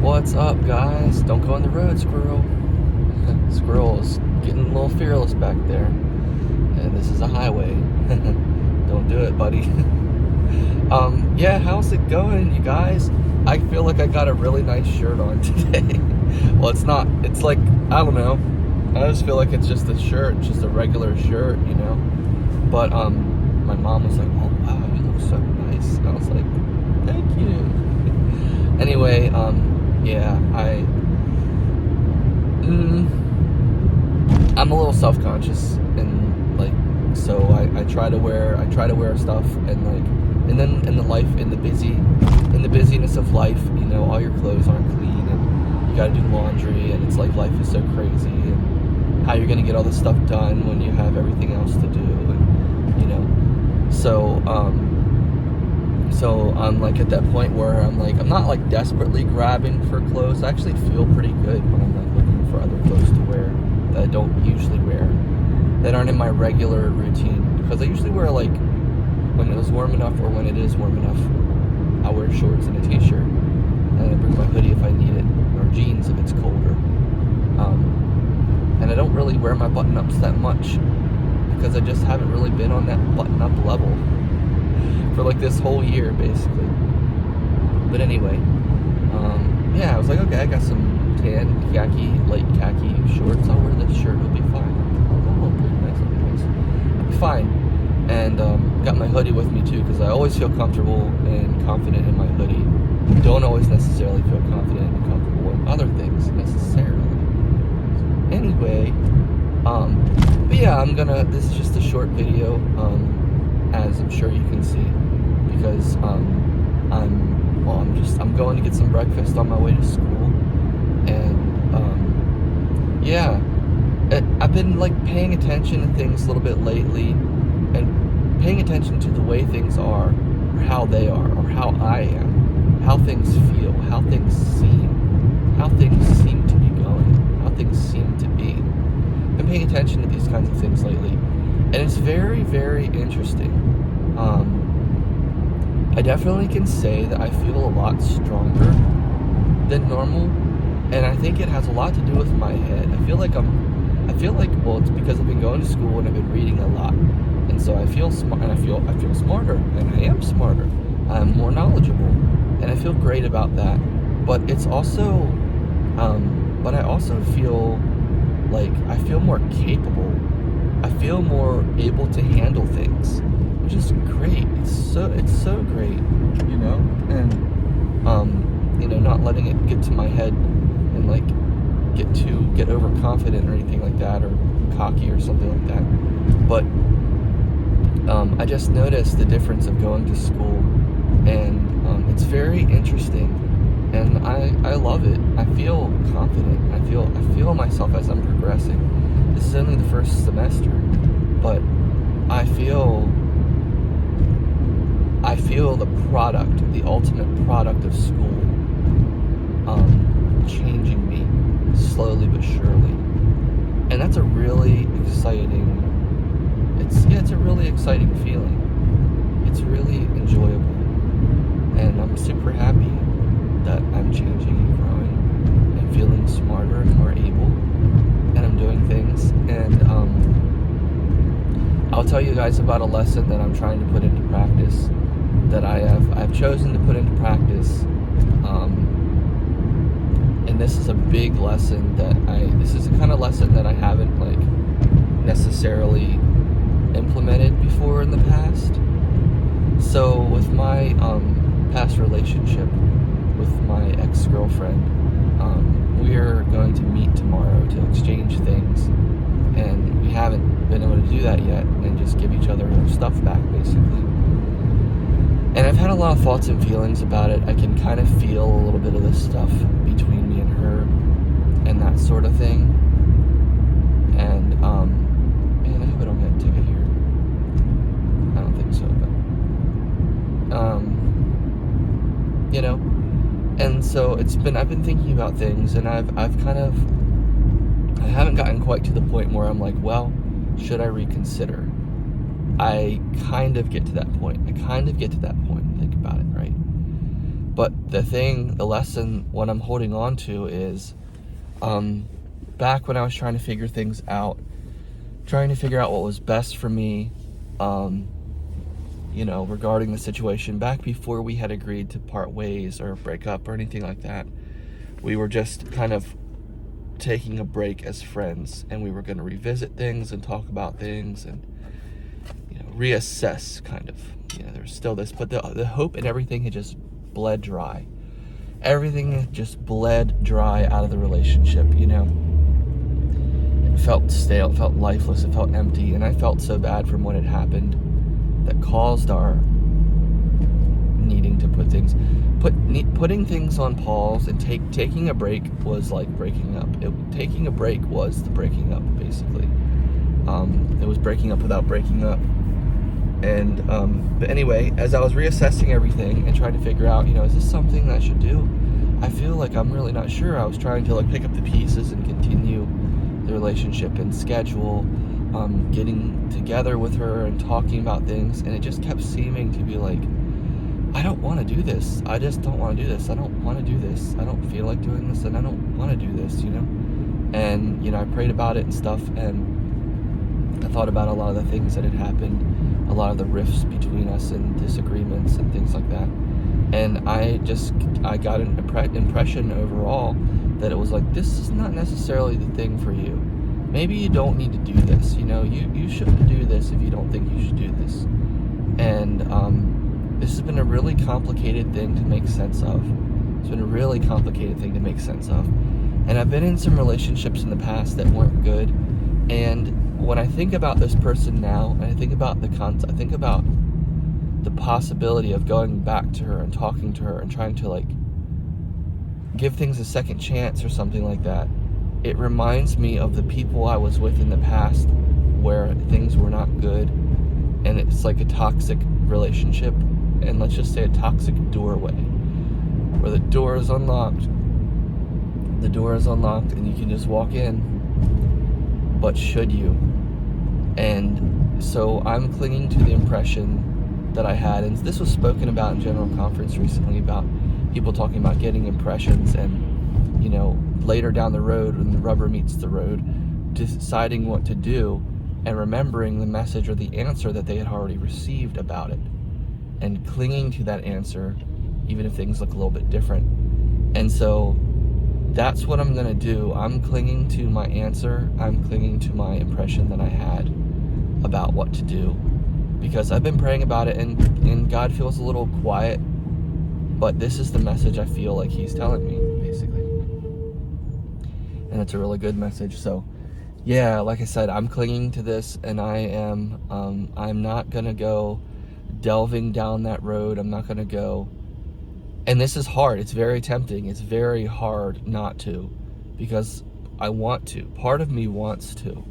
What's up, guys? Don't go on the road, Squirrel. Squirrel is getting a little fearless back there. And this is a highway. Don't do it, buddy. Yeah, how's it going, you guys? I feel like I got a really nice shirt on today. Well, it's not. It's like, I don't know. I just feel like it's just a shirt, just a regular shirt, you know? But, my mom was like, oh, wow, you look so nice. And I was like, thank you. Anyway, yeah, I'm a little self-conscious, and like, so I try to wear stuff, and like, and then in the busyness of life, you know, all your clothes aren't clean, and you gotta do laundry, and it's like life is so crazy, and how you're gonna get all this stuff done when you have everything else to do, and you know, so I'm like at that point where I'm not like desperately grabbing for clothes. I actually feel pretty good when I'm like looking for other clothes to wear that I don't usually wear, that aren't in my regular routine. Because I usually wear, like, when it was warm enough, or when it is warm enough, I'll wear shorts and a t-shirt, and I bring my hoodie if I need it, or jeans if it's colder. And I don't really wear my button-ups that much, because I just haven't really been on that button-up level for like this whole year, basically. But anyway, yeah, I was like, okay, I got some light khaki shorts. I'll wear this shirt, it'll be fine. I'll look pretty nice, I'll be fine. And got my hoodie with me too, because I always feel comfortable and confident in my hoodie. Don't always necessarily feel confident and comfortable in other things necessarily. Anyway, but yeah, this is just a short video, as I'm sure you can see, because I'm going to get some breakfast on my way to school, and yeah, I've been like paying attention to things a little bit lately, and paying attention to the way things are, or how they are, or how I am, how things feel, how things seem to be going, how things seem to be. I've been paying attention to these kinds of things lately, and it's very, very interesting. I definitely can say that I feel a lot stronger than normal, and I think it has a lot to do with my head. I feel like, well, it's because I've been going to school and I've been reading a lot, and so I feel smart, and I feel smarter, and I am smarter. I'm more knowledgeable, and I feel great about that. But it's also, but I also feel like I feel more capable. I feel more able to handle things, which is great. It's so great, you know, and you know, not letting it get to my head and like get overconfident or anything like that, or cocky or something like that. But I just noticed the difference of going to school, and it's very interesting, and I love it. I feel confident. I feel myself as I'm progressing. This is only the first semester, but I feel the product, the ultimate product of school, changing me slowly but surely, and that's a really exciting. It's a really exciting feeling. It's really enjoyable, and I'm super happy that I'm changing and growing and feeling smarter and more able, and I'm doing things. And I'll tell you guys about a lesson that I'm trying to put into practice, that I've chosen to put into practice, and this is a big lesson this is a kind of lesson that I haven't like necessarily implemented before in the past. So with my past relationship with my ex-girlfriend, we're going to meet tomorrow to exchange things, and we haven't been able to do that yet, and just give each other our stuff back, basically. And I've had a lot of thoughts and feelings about it. I can kind of feel a little bit of this stuff between me and her, and that sort of thing. And man, I hope I don't get a ticket here. I don't think so, but you know. And so I've been thinking about things, and I haven't gotten quite to the point where I'm like, well, should I reconsider? I kind of get to that point. And think about it, right? But the lesson, what I'm holding on to is, back when I was trying to figure things out, trying to figure out what was best for me, regarding the situation, back before we had agreed to part ways or break up or anything like that, we were just kind of taking a break as friends, and we were going to revisit things and talk about things and, reassess, kind of. There's still this, but the hope and everything had just bled dry. Everything had just bled dry out of the relationship, It felt stale, it felt lifeless, it felt empty, and I felt so bad from what had happened that caused our needing to putting things on pause, and taking a break was like breaking up. Taking a break was the breaking up, basically. It was breaking up without breaking up. And but anyway, as I was reassessing everything and trying to figure out, is this something that I should do? I feel like I'm really not sure. I was trying to pick up the pieces and continue the relationship and schedule getting together with her and talking about things, and it just kept seeming to be like, I don't want to do this. I just don't want to do this. I don't want to do this. I don't feel like doing this, and I don't want to do this, And, I prayed about it and stuff, and I thought about a lot of the things that had happened, a lot of the rifts between us and disagreements and things like that. And I got an impression overall that it was like, this is not necessarily the thing for you. Maybe you don't need to do this, you shouldn't do this if you don't think you should do this. And this has been a really complicated thing to make sense of. It's been a really complicated thing to make sense of. And I've been in some relationships in the past that weren't good. And when I think about this person now, and I think about I think about the possibility of going back to her and talking to her and trying to give things a second chance or something like that, it reminds me of the people I was with in the past where things were not good, and it's like a toxic relationship, and let's just say a toxic doorway, where the door is unlocked and you can just walk in, but should you? And so I'm clinging to the impression that I had, and this was spoken about in General Conference recently, about people talking about getting impressions, and later down the road, when the rubber meets the road, deciding what to do and remembering the message or the answer that they had already received about it, and clinging to that answer even if things look a little bit different. And so that's what I'm going to do. I'm clinging to my answer. I'm clinging to my impression that I had about what to do, because I've been praying about it, and God feels a little quiet, but this is the message I feel like he's telling me, basically. And it's a really good message. So yeah, like I said, I'm clinging to this, and I'm not going to go delving down that road. I'm not going to go, and this is hard. It's very tempting. It's very hard not to, because I want to. Part of me wants to.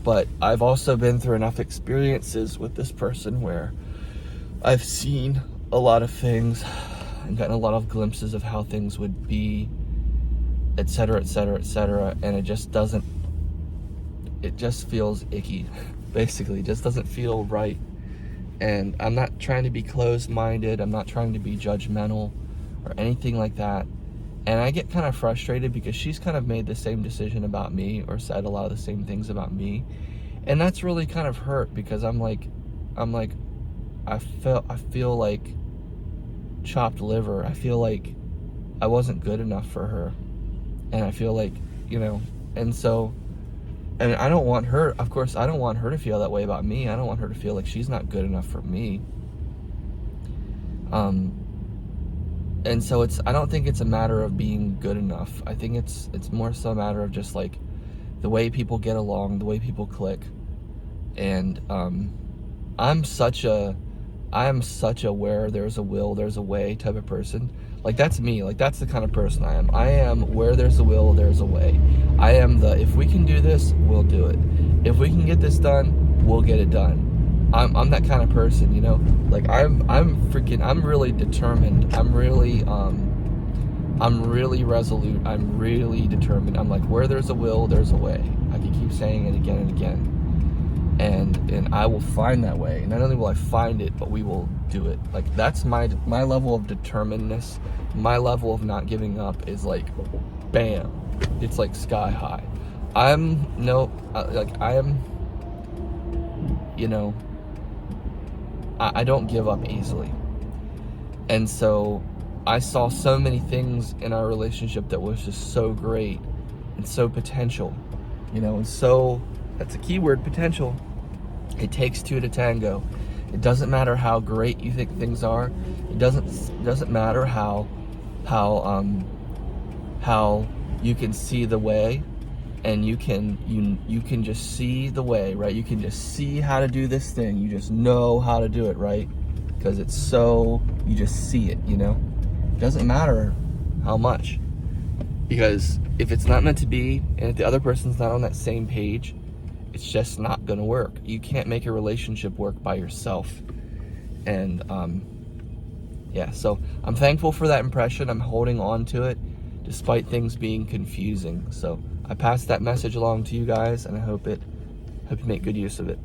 But I've also been through enough experiences with this person where I've seen a lot of things and gotten a lot of glimpses of how things would be, etc., etc., etc., and it just feels icky, basically. It just doesn't feel right. And I'm not trying to be closed-minded. I'm not trying to be judgmental or anything like that. And I get kind of frustrated because she's kind of made the same decision about me, or said a lot of the same things about me. And that's really kind of hurt, because I feel like chopped liver. I feel like I wasn't good enough for her. And I feel like, and so, and I don't want her, of course, I don't want her to feel that way about me. I don't want her to feel like she's not good enough for me. And so I don't think it's a matter of being good enough. I think it's more so a matter of just the way people get along, the way people click. And I am such a where there's a will, there's a way type of person. That's me. That's the kind of person I am. I am where there's a will, there's a way. I am if we can do this, we'll do it. If we can get this done, we'll get it done. I'm that kind of person, I'm really determined. I'm really resolute. I'm really determined. I'm where there's a will, there's a way. I can keep saying it again and again. and I will find that way. And not only will I find it, but we will do it. Like, that's my level of determinedness. My level of not giving up is like, bam, it's like sky high. I don't give up easily. And so I saw so many things in our relationship that was just so great and so potential, and so, that's a key word, potential. It takes two to tango. It doesn't matter how great you think things are. It doesn't matter how you can see the way, and you can just see the way, right? You can just see how to do this thing. You just know how to do it, right? Because you just see it, It doesn't matter how much. Because if it's not meant to be, and if the other person's not on that same page, it's just not gonna work. You can't make a relationship work by yourself. And so I'm thankful for that impression. I'm holding on to it despite things being confusing. So I passed that message along to you guys, and I hope you make good use of it.